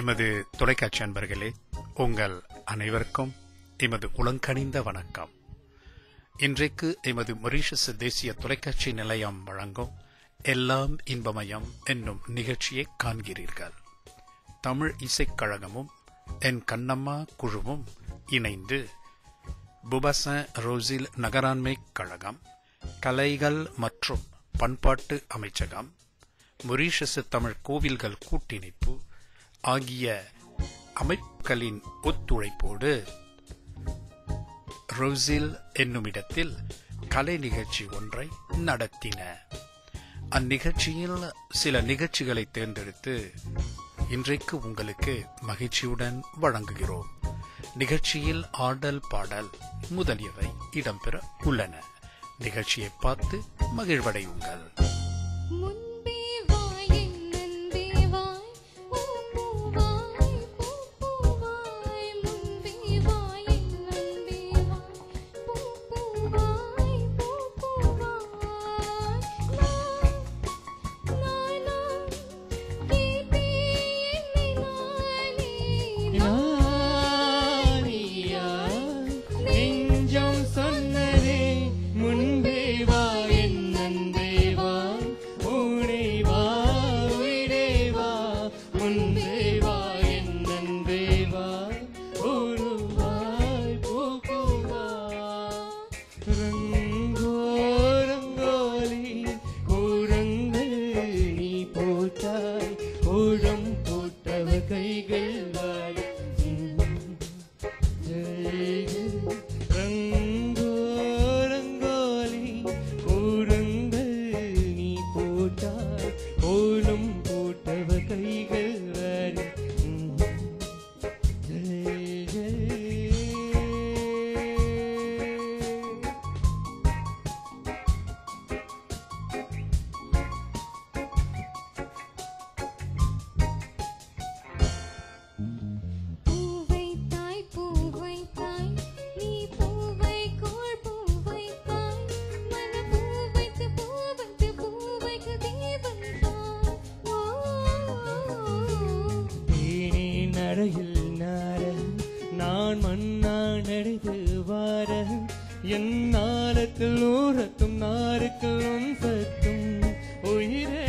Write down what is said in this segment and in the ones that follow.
எமது தொலைக்காட்சி அன்பர்களே, உங்கள் அனைவருக்கும் எமது உளங்கனிந்த வணக்கம். இன்றைக்கு எமது மொரீஷியஸ் தேசிய தொலைக்காட்சி நிலையம் வழங்கும் எல்லாம் இன்பமயம் என்னும் நிகழ்ச்சியை காண்கிறீர்கள். தமிழ் இசைக்கழகமும் என் கண்ணம்மா குழுவும் இணைந்து புபசன் ரோசில் நகராண்மை கழகம், கலைகள் மற்றும் பண்பாட்டு அமைச்சகம், மொரீஷியஸ் தமிழ் கோவில்கள் கூட்டிணைப்பு ஆகிய அமைப்புகளின் ஒத்துழைப்போடு ரோசில் என்னுமிடத்தில் கலை நிகழ்ச்சி ஒன்றை நடத்தின. அந்நிகழ்ச்சியில் சில நிகழ்ச்சிகளை தேர்ந்தெடுத்து இன்றைக்கு உங்களுக்கு மகிழ்ச்சியுடன் வழங்குகிறோம். நிகழ்ச்சியில் ஆடல், பாடல் முதலியவை இடம்பெற உள்ளன. நிகழ்ச்சியை பார்த்து மகிழ்வடையுங்கள். நான் மண்ணா நடைது வார என் நாளத்தில் ஊரத்தும் நாருக்கும் சத்தும் உயிரே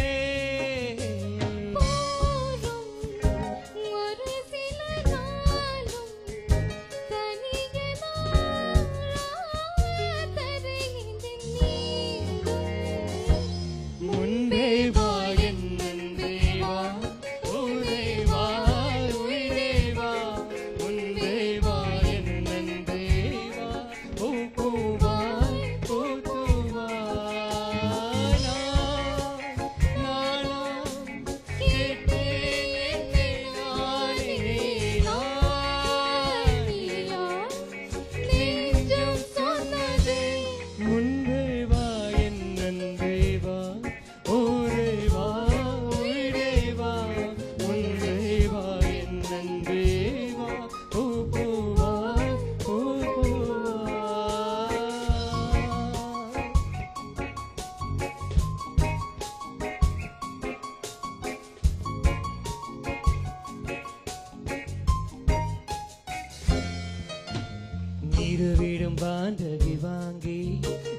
வீடும் பாந்தகி வாங்கி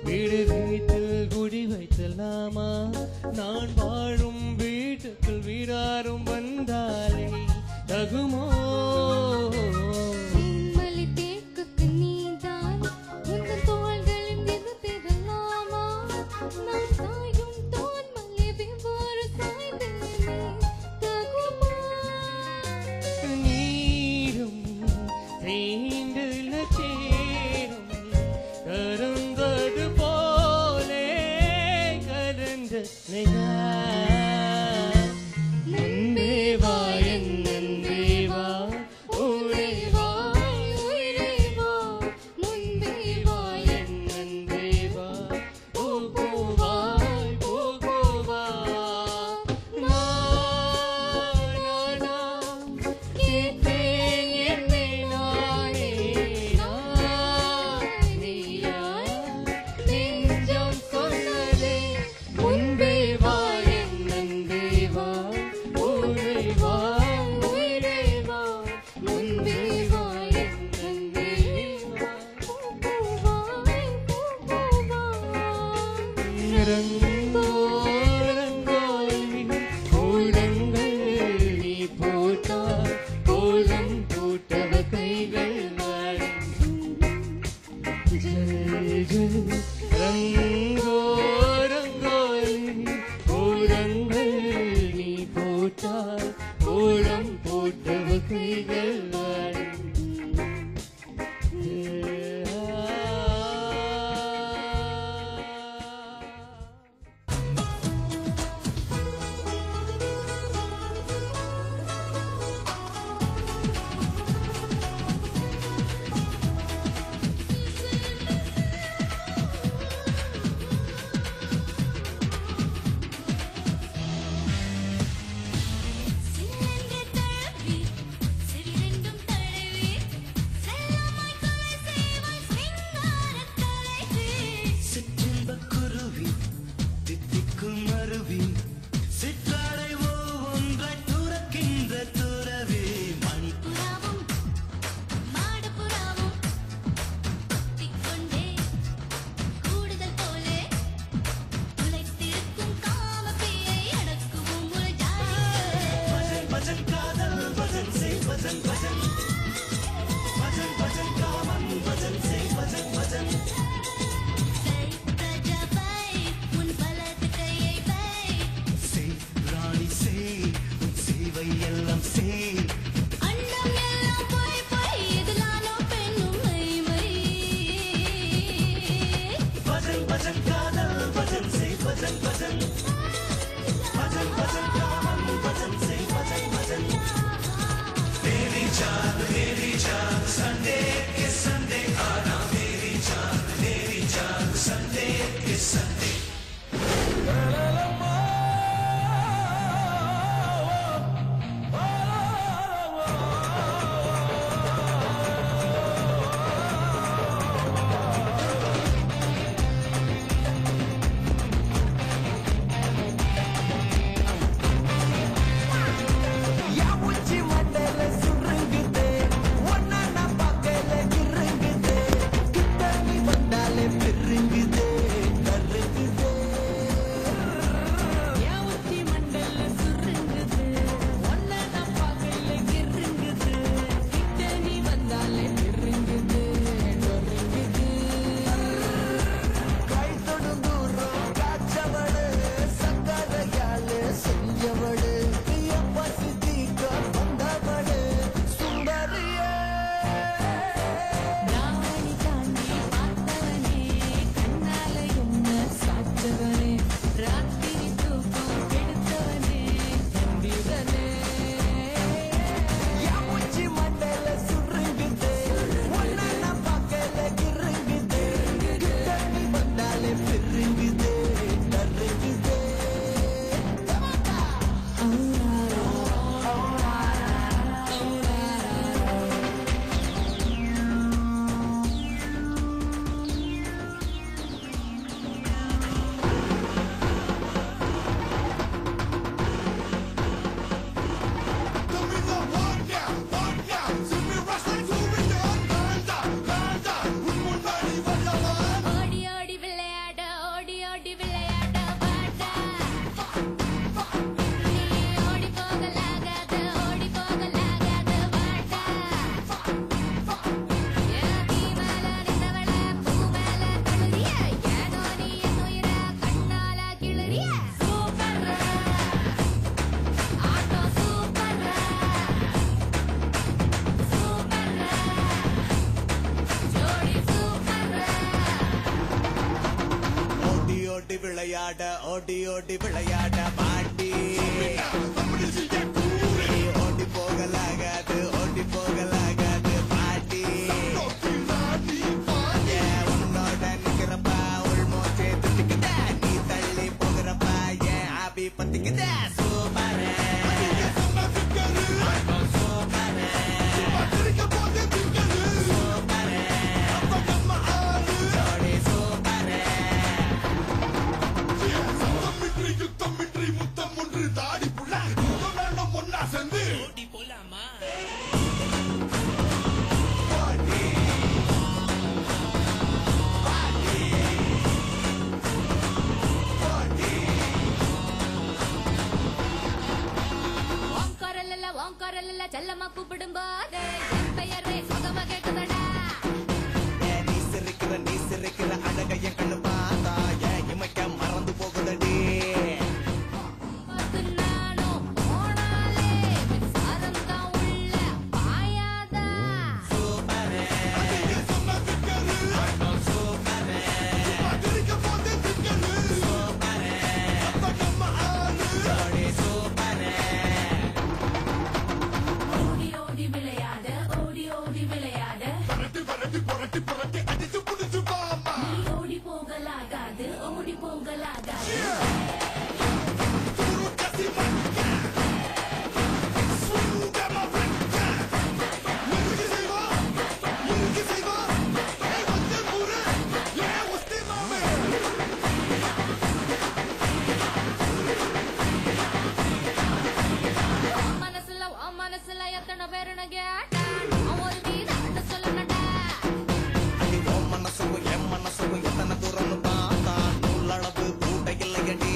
வீடு வீட்டில் குடி வைத்தலாமா? நான் வாழும் வீட்டுக்குள் வீடாரும் வந்தாலே தகுமோ? முன்பே வா ரங்கோலி கோலங்கள் நீ போட்டால் கோலம் போட்டவ கைகள் ரங்கோலி கோலங்கள் நீ போட்டால் கோலம் போட்டவ கைகள் ஓடி ஓடி விளையாட பாட்டி ஓடி போகலாகாது ஓடி போகலாகாது பாட்டி உன்னோட நிக்கிறப்பா உள்மோச்சே துட்டிக்குத நீ தள்ளி போகிறப்பா ஏன் ஆபி பத்திக்குத சூப்பர் தாடி புள்ள ஒன்னா சேர்ந்து ஓடி போலாமா போகலாகாது ஓடி போகலாகாது மனசுல எத்தனை பேருன கேட்ட ஒரு வீத சொல்லணும்டா மனசுக்கும் என் மனசுக்கும் எத்தனை தூரம்னு பார்த்தா நூலளவு கூட்ட இல்லையடி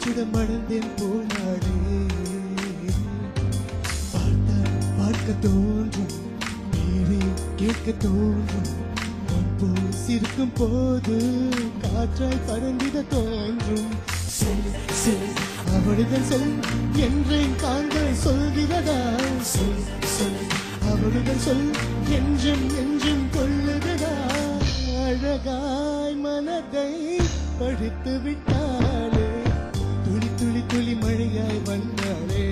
சுட மணந்தேன் போனாடே பார்த்தால் பார்க்க தோன்றும் பேரை கேட்க தோன்றும் போல் சிரிக்கும் போது காற்றாய் பறந்திட தோன்றும் சொல் சொல் அவளுடன் சொல் என்றேன் காண்கள் சொல்கிறதா சொல் சொல் அவளுடன் சொல் என்றும் என்றும் கொள்ளுகிறதா அழகாய் மனதை படித்து விட்டாளே துளி துளி துளி மழையாய் வந்தாளே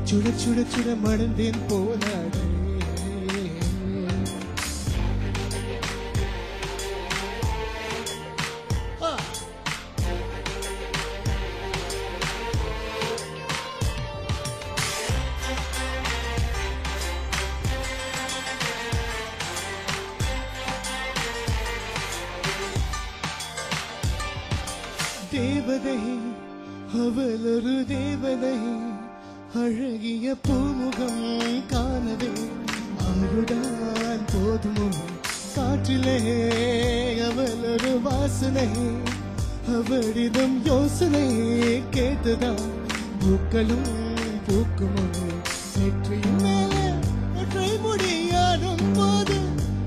சுட சுட சுட மணந்தேன் போனாளே தேவதை அவளொரு தேவதை அழகிய பூமுகம் காணவே அவளுடன் போதுமோ காற்றிலே அவளொரு வாசனை அவளிடம் யோசனை கேட்டதா பூக்களும் பூக்குமோ நெற்றியின் மேலே ஒற்றை முடியாடும் போது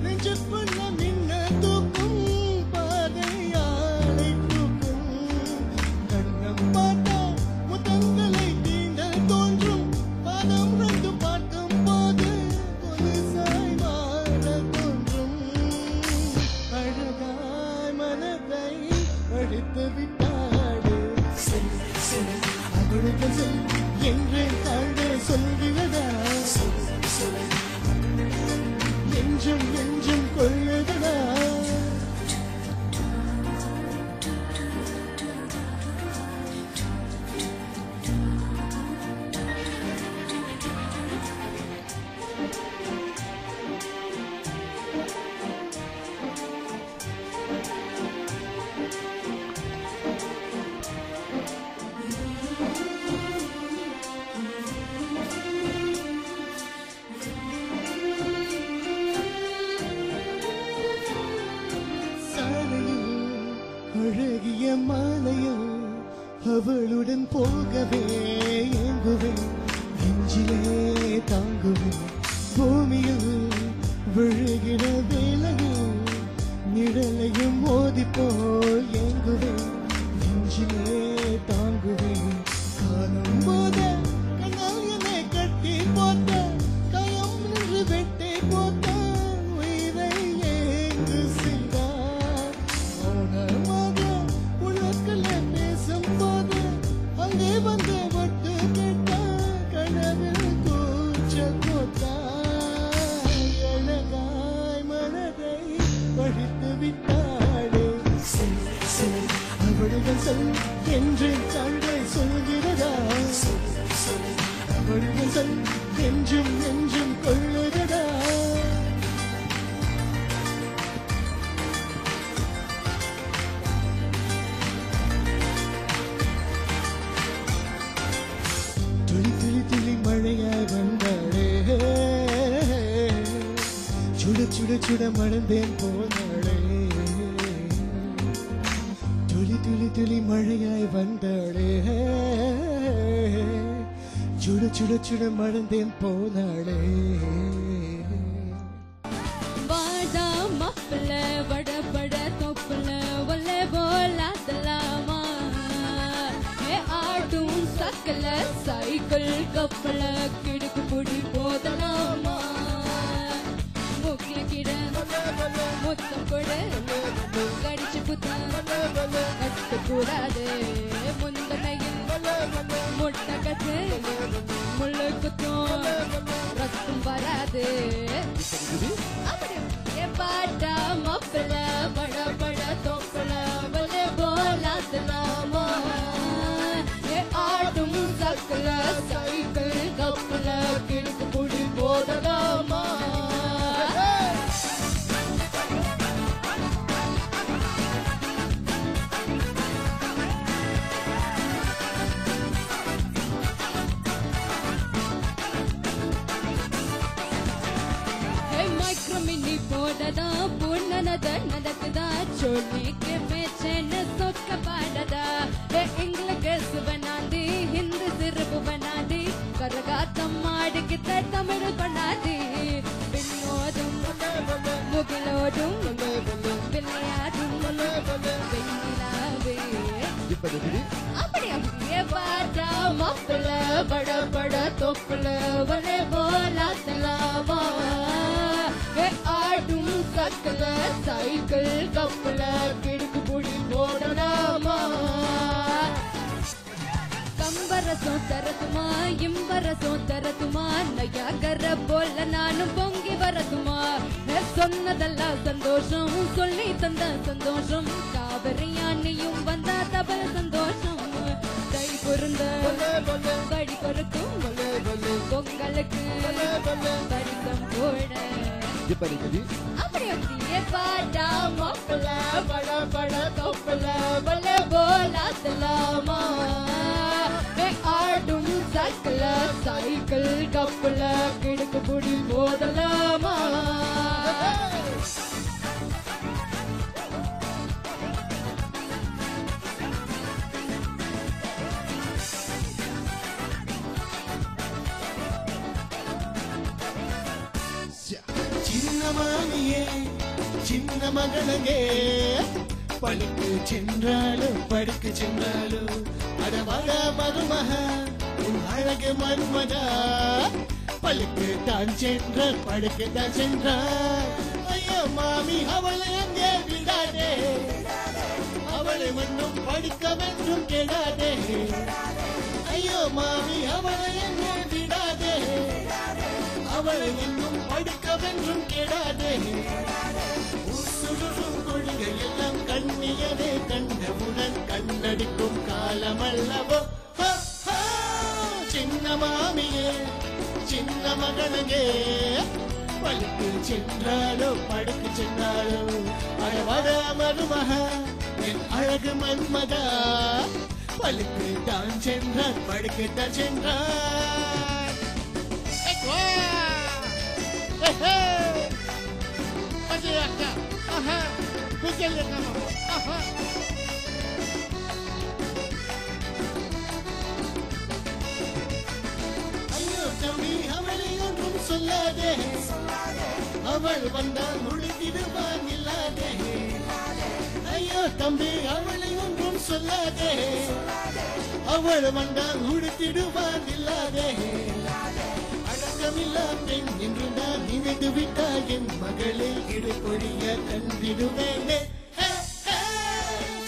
நெஞ்சுக்குள்ள மின்ன தூக்கும் பாதையாளை தூக்கும் கண்ணம் பார்த்தா முத்தங்களை தீண்ட தோன்றும் பாதம் ரெண்டு பார்க்கும் போது பொலிசாய் மாற தோன்றும் அழகாய் மனதை படித்து விட்டாடு சொல் சொல் அவளுக்கு சொல் என்று தாழ்ந்து சொல்கிறதா சொல் சொல் என்றும் என்றும் கொள்ளுதடா அழகிய மாலையில் அவளுடன் போகவே ஏங்குவேன் நெஞ்சிலே தாங்குவேன் பூமியில் விழுகிற வேளையில் நிழலையும் மோதி போல் ஏங்குவேன் நெஞ்சிலே தாங்குவேன் காலம் போத கண்ணால் என்னை கட்டி போட்ட கயம் நின்று வெட்டி போட்ட உயிரை ஏங்கு செய்தார் உலகல பேசும் போது அங்கே வந்து விட்டு கேட்ட கனவில் கூச்ச போட்டாய் அழகாய் மனதை படித்து விட்டாளே சொல் சொல் அவளுடன் சொல் என்று தாழ்வை சொல்கிறதா சொல் சொல் அவளுடன் சொல் என்றும் என்றும் கொள்ளுகிறதா துளி துளி துளி மழையாய் வந்தாளே சுட சுட சுட மணந்தேன் போனாளே துளி துளி துளி மழையாய் வந்தாளே சுட சுட சுட மணந்தேன் போனாளே வாடா மாப்பிள்ள வடபட தொப்புல ஒல்லே போலாதலாமா ஏ ஆடும் சக்கல சைக்கிள் கப்பல கிடுக்கு புடி போதலாமா முக்கிய கிட முத்தம் கொடு கடிச்சு புத்தம் கட்டு கூடாது முந்தனையில் முட்டை கத்து முள்ளு குத்தும் ரத்தம் வராது ஏ பாட்டா மாப்பிள்ள பட தொப்புல ஒல்லே போலாதலாமா ஏ ஆடும் சக்கல சைக்கிள் கப்பல கிடுக்கு புடி போதலாமா மைக்ரோமினி போடதா பூர்ணனத நடக்குதா சோனிக்கு மேச்சேன்னு சொக்க பாடதா முகிலோடும் விளையாடும் வெண்ணிலாவே அப்படி அப்படியே பார்த்தா மாப்பிள்ள பட பட தொப்புல வலே போலாத்தலாமா ஆடும் சக்கல சைக்கிள் கப்பல கிடுக்கு புடி போடலாமா கம்பரசம் தரத்துமா இம்பரசம் தரத்துமா நயாகர போல நானும் பொங்கி வரதுமா சொன்னதெல்லாம் சந்தோஷம் சொல்லி தந்த சந்தோஷம் காவிரியானியும் வந்தா தபல சந்தோஷம் கை பொருந்த படி பொறுக்கும் பொங்கலுக்கு பரிசம் போட அப்படி அப்படியே பாட்டா மாப்பிள்ள பட பட தொப்புல பல போலாத்தலாமா ஆடும் சைக்கிள் சைக்கிள் கப்பல கிடுக்கு புடி போதலாமா சின்ன மாமியே சின்ன மகனங்கே படுக்கு சென்றாலும் படுக்கு சென்றாலும் அடவட மருமக உன் அழகு மன்மதா பழுக்கு தான் சென்ற படுக்கு தான் சென்றார் ஐயோ மாமி அவளை அங்கே விடாதே அவளை மட்டும் படிக்கவென்றும் கேடாதே ஐயோ மாமி அவளை அங்கே விடாதே அவளை இன்னும் படிக்கவென்றும் கேடாதே சுடுறும் கொள்கை எல்லாம் கண்ணியதே கண்டவுடன் கண்ணடிக்கும் காலமல்லவோ சின்ன மாமியே சின்ன மகனங்கே பழுக்கு சென்றாலோ படுக்கு சென்றாலோ அழவட மருமக என் அழகு மன்மதா பழுக்கு தான் சென்றார் படுக்கு தான் சென்றார் ஐயோ தம்பி அவளை ஒன்றும் சொல்லாதே அவள் வந்தால் முடித்திடுவான் இல்லாதே ஐயோ தம்பி அவளை ஒன்றும் சொல்லாதே அவள் வந்தால் முடித்திடுவான் இல்லாதே அடக்கமில்லா பெண் என்று நான் நினைத்து விட்டால் என் மகளை இடுபொழிய கண்டிடுவேனே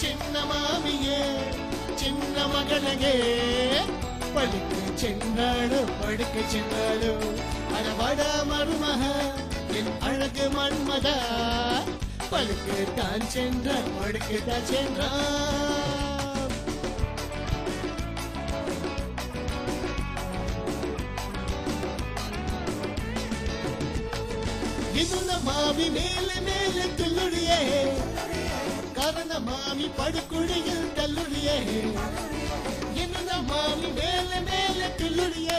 சின்ன மாமியே சின்ன மகனகே படுக்கு சென்றாளோ படுக்க சென்றாளோ அழவட மருமக என் அழகு மன்மதா படுக்கு தான் சென்றார் படுக்க தான் சென்றார் இதுல மாமி மேல மேல துள்ளுடியே காரண மாமி படுக்குழியில் தள்ளுடியே என்ன மாமி மேல மேல துள்ளுடியே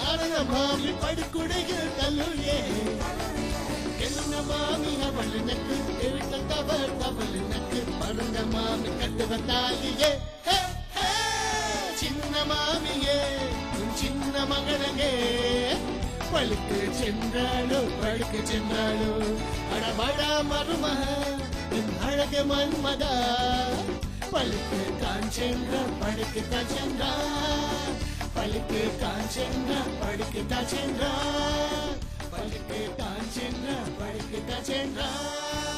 காரண மாமி படுக்குழியில் தள்ளுடியே என்ன மாமி அவள் நக்கு இருக்க தவறு அவள் நக்கு பருந்த மாமி கட்டு வந்தாலியே சின்ன மாமியே சின்ன மகனங்கே பழுக்கு சென்றாலோ படுக்கு சென்றாலோ அடபட மருமக என் அழகு மன்மதா பழுக்கு தான் சென்ற படுக்கு தான் சென்றார் பழுக்கு தான் சென்ற படுக்கு தான் சென்றார் பழுக்கு தான் சென்ற படுக்கு தான் சென்றார்